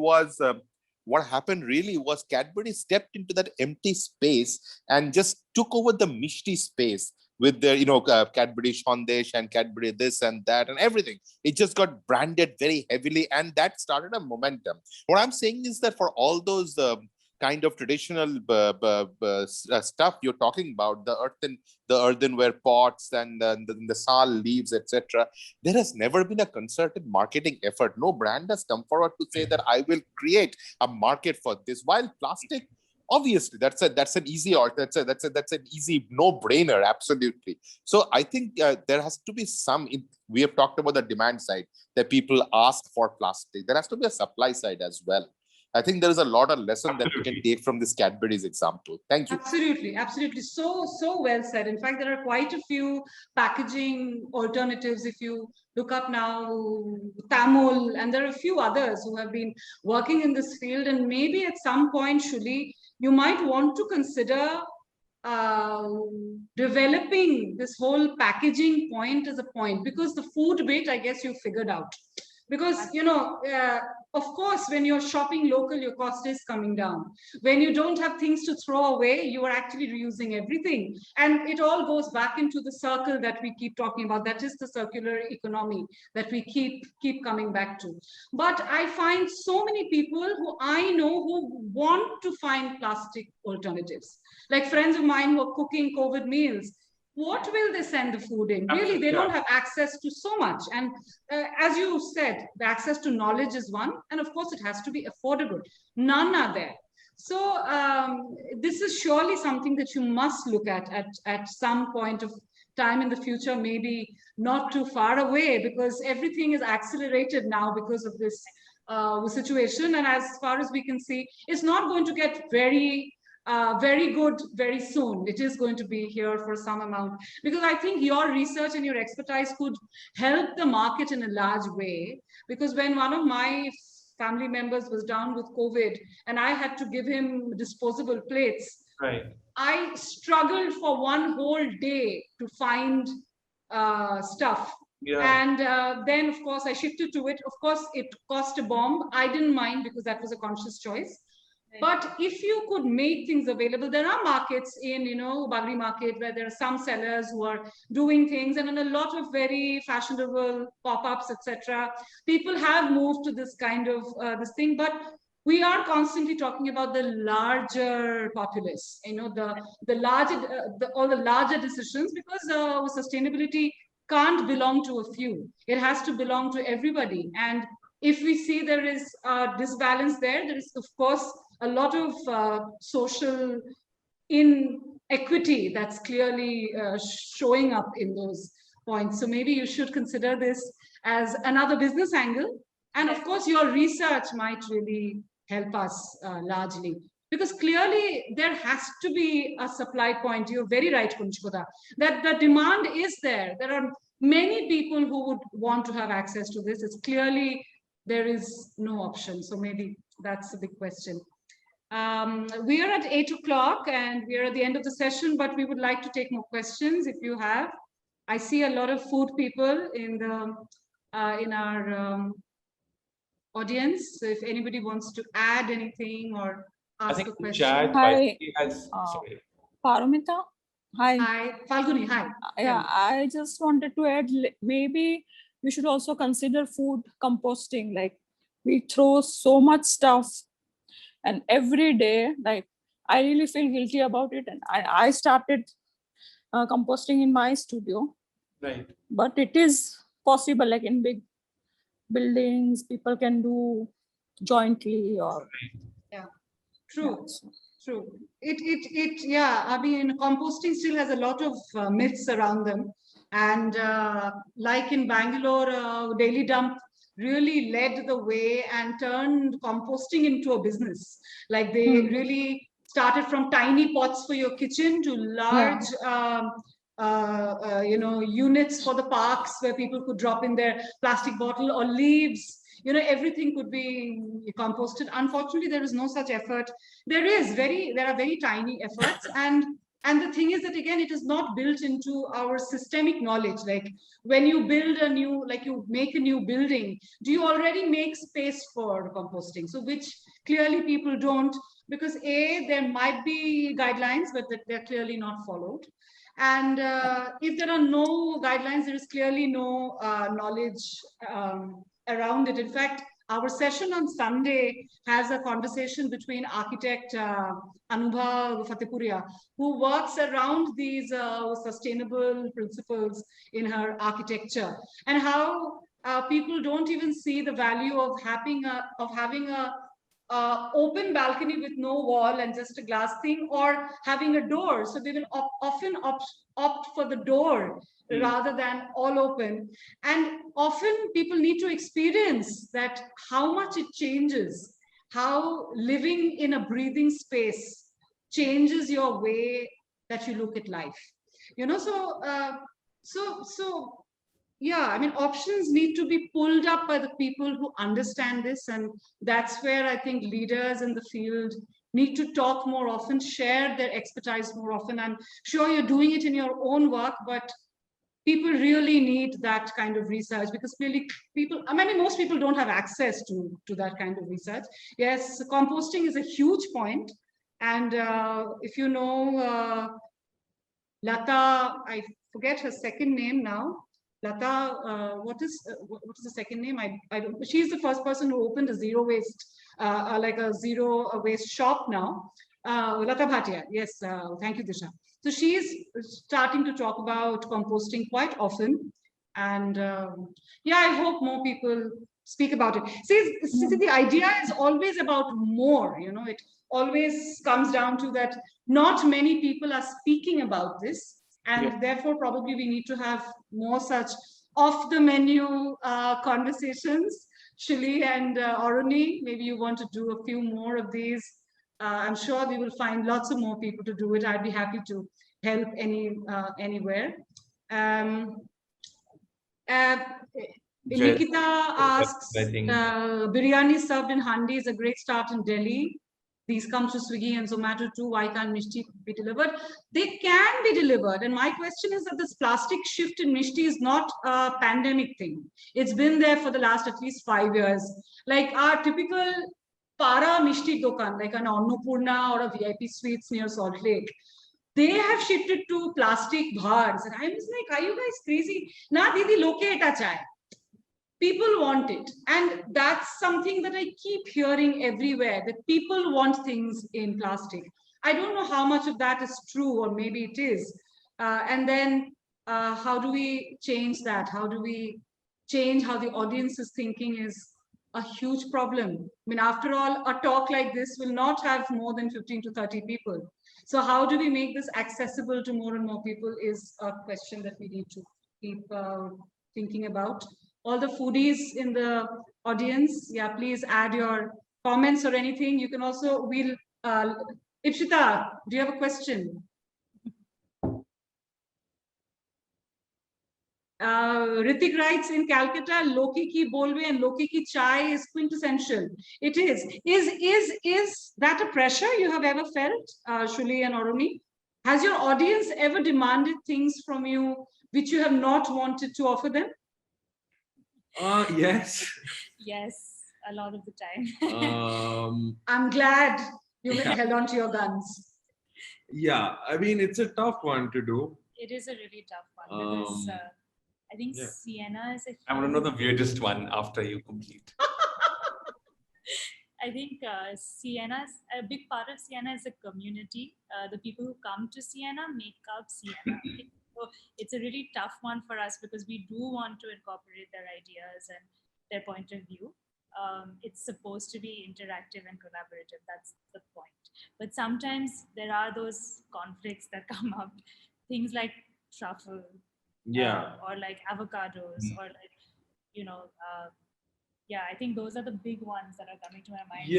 really was Cadbury stepped into that empty space and just took over the mishti space with their, Cadbury Shandesh and Cadbury this and that and everything. It just got branded very heavily, and that started a momentum. What I'm saying is that for all those kind of traditional stuff you're talking about, the earthenware pots and the sal leaves, etc., there has never been a concerted marketing effort. No brand has come forward to say that I will create a market for this. While plastic, obviously, that's an easy that's an easy no-brainer, absolutely. So I think there has to be some. We have talked about the demand side, that people ask for plastic. There has to be a supply side as well. I think there is a lot of lesson that we can take from this Cadbury's example. Thank you. Absolutely. So well said. In fact, there are quite a few packaging alternatives. If you look up now, Tamil, and there are a few others who have been working in this field. And maybe at some point, Shuli, you might want to consider developing this whole packaging point as a point, because the food bit, I guess you figured out. Because, of course, when you're shopping local, your cost is coming down. When you don't have things to throw away, you are actually reusing everything. And it all goes back into the circle that we keep talking about. That is the circular economy that we keep coming back to. But I find so many people who I know who want to find plastic alternatives. Like friends of mine who are cooking COVID meals. What will they send the food in? Really, they don't have access to so much. And as you said, the access to knowledge is one. And of course, it has to be affordable. None are there. So this is surely something that you must look at some point of time in the future, maybe not too far away, because everything is accelerated now because of this situation. And as far as we can see, it's not going to get very good very soon. It is going to be here for some amount, because I think your research and your expertise could help the market in a large way. Because when one of my family members was down with COVID and I had to give him disposable plates, I struggled for one whole day to find stuff. And then, of course, I shifted to it. Of course, it cost a bomb. I didn't mind because that was a conscious choice. But if you could make things available, there are markets in, Bagri market, where there are some sellers who are doing things, and in a lot of very fashionable pop-ups, etc. People have moved to this kind of this thing, but we are constantly talking about the larger populace, all the larger decisions, because sustainability can't belong to a few. It has to belong to everybody. And if we see there is a disbalance there is, of course, a lot of social inequity that's clearly showing up in those points. So maybe you should consider this as another business angle. And of course, your research might really help us largely. Because clearly there has to be a supply point. You're very right, Kunchikoda, that the demand is there. There are many people who would want to have access to this. It's clearly there is no option. So maybe that's a big question. We are at 8 o'clock and we are at the end of the session, but we would like to take more questions if you have. I see a lot of food people in the in our audience. So if anybody wants to add anything or ask a question. Chat Hi, has, sorry. Paramita. Hi. Hi, Falguni. Hi. Yeah, I just wanted to add, maybe we should also consider food composting. Like, we throw so much stuff, and every day, like, I really feel guilty about it. And I started composting in my studio. Right. But it is possible, like in big buildings, people can do jointly or. Yeah, true. Yeah. True. Yeah, I mean, composting still has a lot of myths around them. And like in Bangalore, Daily Dump really led the way and turned composting into a business. Like they really started from tiny pots for your kitchen to large, units for the parks where people could drop in their plastic bottle or leaves. You know, everything could be composted. Unfortunately, there is no such effort. There are very tiny efforts. And the thing is that, again, it is not built into our systemic knowledge. Like when you build a new, like you make a new building, do you already make space for composting? So which clearly people don't, because there might be guidelines, but they're clearly not followed. And if there are no guidelines, there is clearly no knowledge around it. In fact, our session on Sunday has a conversation between architect Anubha Fatehpuria, who works around these sustainable principles in her architecture, and how people don't even see the value of having a open balcony with no wall and just a glass thing, or having a door. So they will often opt for the door rather than all open. And often people need to experience that, how much it changes, how living in a breathing space changes your way that you look at life. You know, so yeah, I mean, options need to be pulled up by the people who understand this. And that's where I think leaders in the field need to talk more often, share their expertise more often. I'm sure you're doing it in your own work, but people really need that kind of research, because clearly most people don't have access to that kind of research. Yes, composting is a huge point. And if you know Lata, I forget her second name now. Lata, what is the second name? I don't. She's the first person who opened a zero waste, like a zero waste shop now. Lata Bhatia. Yes, thank you, Disha. So she's starting to talk about composting quite often, and yeah, I hope more people speak about it. See, the idea is always about more. You know, it always comes down to that. Not many people are speaking about this. And therefore, probably we need to have more such off-the-menu conversations. Shili and Aruni, maybe you want to do a few more of these. I'm sure we will find lots of more people to do it. I'd be happy to help anywhere. Nikita asks, biryani served in handi is a great start in Delhi. These come to Swiggy and Zomato too. Why can't Mishti be delivered? They can be delivered. And my question is that this plastic shift in Mishti is not a pandemic thing. It's been there for the last at least 5 years. Like our typical Para Mishti Dokan, like an Annapurna or a VIP Sweets near Salt Lake, they have shifted to plastic bars. And I was like, are you guys crazy? Na didi loke eta chai. People want it. And that's something that I keep hearing everywhere, that people want things in plastic. I don't know how much of that is true, or maybe it is. And then how do we change that? How do we change how the audience is thinking is a huge problem. I mean, after all, a talk like this will not have more than 15 to 30 people. So how do we make this accessible to more and more people is a question that we need to keep thinking about. All the foodies in the audience, yeah, please add your comments or anything. You can also, Ipshita, do you have a question? Ritik writes in Calcutta, Loki ki bolve and Loki ki chai is quintessential. It is. Is that a pressure you have ever felt, Shuli and Orumi? Has your audience ever demanded things from you which you have not wanted to offer them? Yes. Yes, a lot of the time. I'm glad you held on to your guns. Yeah, I mean, it's a tough one to do. It is a really tough one because I think Sienna is a I want to know the weirdest one after you complete. I think Sienna's a big part of Sienna is a community. The people who come to Sienna make up Sienna. So it's a really tough one for us because we do want to incorporate their ideas and their point of view. It's supposed to be interactive and collaborative. That's the point. But sometimes there are those conflicts that come up. Things like truffle, or like avocados, or like, you know, I think those are the big ones that are coming to my mind.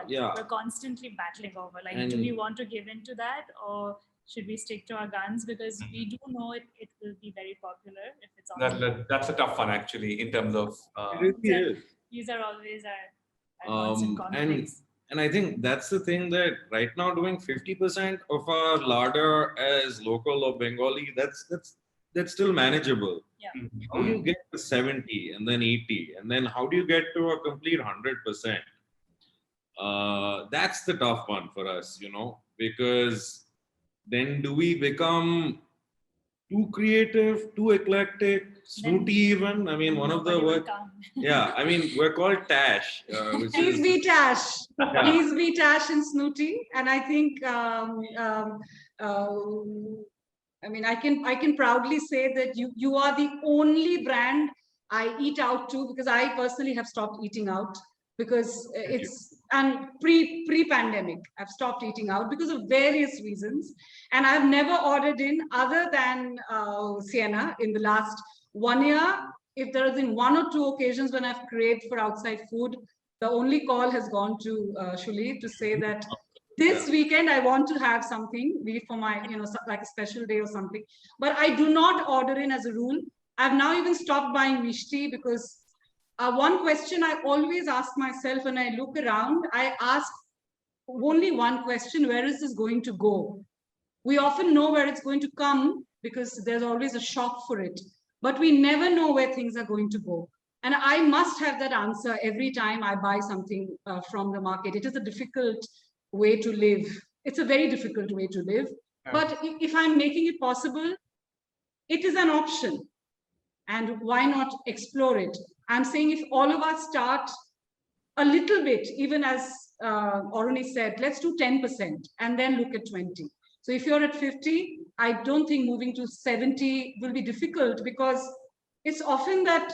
We're constantly battling over. Like, do we want to give into that, or should we stick to our guns? Because we do know it will be very popular if it's on. That's a tough one, actually, in terms of. It really is. These are always our constant conflicts. And I think that's the thing, that right now doing 50% of our larder as local or Bengali, that's still manageable. Yeah. How do you get to 70 and then 80, and then how do you get to a complete 100%? That's the tough one for us, you know, because then do we become too creative, too eclectic, snooty even? I mean, one of the words. Yeah, I mean, we're called Tash. Please be Tash. Yeah. Please be Tash and snooty. And I think, I mean, I can proudly say that you are the only brand I eat out to, because I personally have stopped eating out because and pre-pandemic, I've stopped eating out because of various reasons. And I've never ordered in other than Sienna in the last 1 year. If there has been 1 or 2 occasions when I've craved for outside food, the only call has gone to Shuli to say that this weekend I want to have something, be it for my, you know, like a special day or something. But I do not order in as a rule. I've now even stopped buying mishti because one question I always ask myself when I look around, I ask only one question: where is this going to go? We often know where it's going to come because there's always a shop for it, but we never know where things are going to go. And I must have that answer every time I buy something from the market. It is a difficult way to live. It's a very difficult way to live. But if I'm making it possible, it is an option. And why not explore it? I'm saying if all of us start a little bit, even as Oruni said, let's do 10% and then look at 20. So if you're at 50, I don't think moving to 70 will be difficult, because it's often that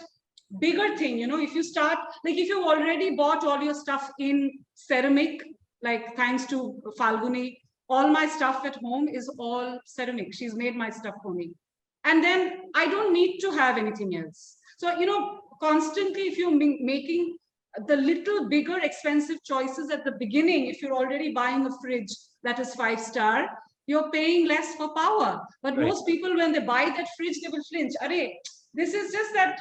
bigger thing, you know, if you start, like if you've already bought all your stuff in ceramic, like thanks to Falguni, all my stuff at home is all ceramic. She's made my stuff for me. And then I don't need to have anything else. So, you know, constantly, if you're making the little bigger expensive choices at the beginning, if you're already buying a fridge that is 5-star, you're paying less for power. But most people, when they buy that fridge, they will flinch. Arey, this is just that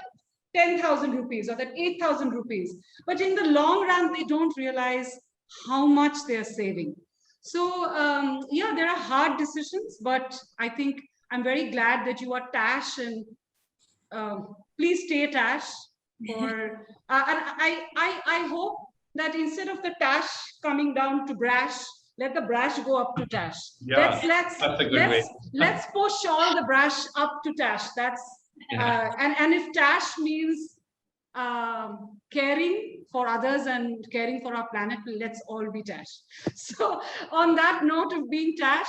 10,000 rupees or that 8,000 rupees. But in the long run, they don't realize how much they're saving. So, yeah, there are hard decisions, but I think I'm very glad that you are Tash, and please stay Tash. And I hope that instead of the Tash coming down to Brash, let the Brash go up to Tash. Yeah, that's a good way. Let's push all the Brash up to Tash. That's and if Tash means caring for others and caring for our planet, let's all be Tash. So on that note of being Tash,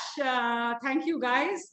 thank you guys.